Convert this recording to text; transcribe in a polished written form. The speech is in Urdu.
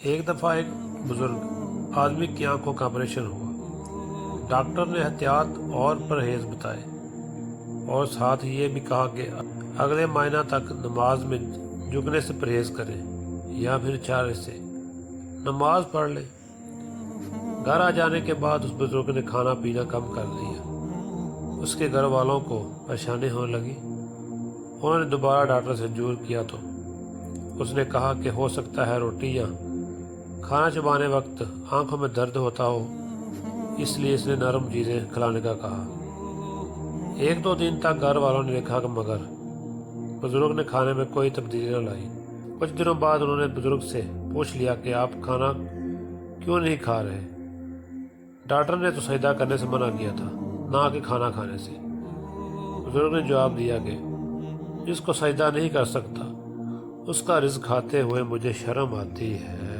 ایک دفعہ ایک بزرگ آدمی کی آنکھوں کا آپریشن ہوا۔ ڈاکٹر نے احتیاط اور پرہیز بتائے اور ساتھ ہی یہ بھی کہا کہ اگلے مہینہ تک نماز میں جھکنے سے پرہیز کریں یا پھر چارے سے نماز پڑھ لیں۔ گھر آ جانے کے بعد اس بزرگ نے کھانا پینا کم کر دیا۔ اس کے گھر والوں کو پریشانی ہونے لگی۔ انہوں نے دوبارہ ڈاکٹر سے رجوع کیا تو اس نے کہا کہ ہو سکتا ہے روٹی یا کھانا چبانے وقت آنکھوں میں درد ہوتا ہو، اس لیے اس نے نرم چیزیں کھلانے کا کہا۔ ایک دو دن تک گھر والوں نے دیکھا مگر بزرگ نے کھانے میں کوئی تبدیلی نہ لائی۔ کچھ دنوں بعد انہوں نے بزرگ سے پوچھ لیا کہ آپ کھانا کیوں نہیں کھا رہے؟ ڈاکٹر نے تو سجدہ کرنے سے منع کیا تھا، نہ کہ کھانا کھانے سے۔ بزرگ نے جواب دیا کہ جس کو سجدہ نہیں کر سکتا اس کا رزق کھاتے ہوئے مجھے شرم آتی ہے۔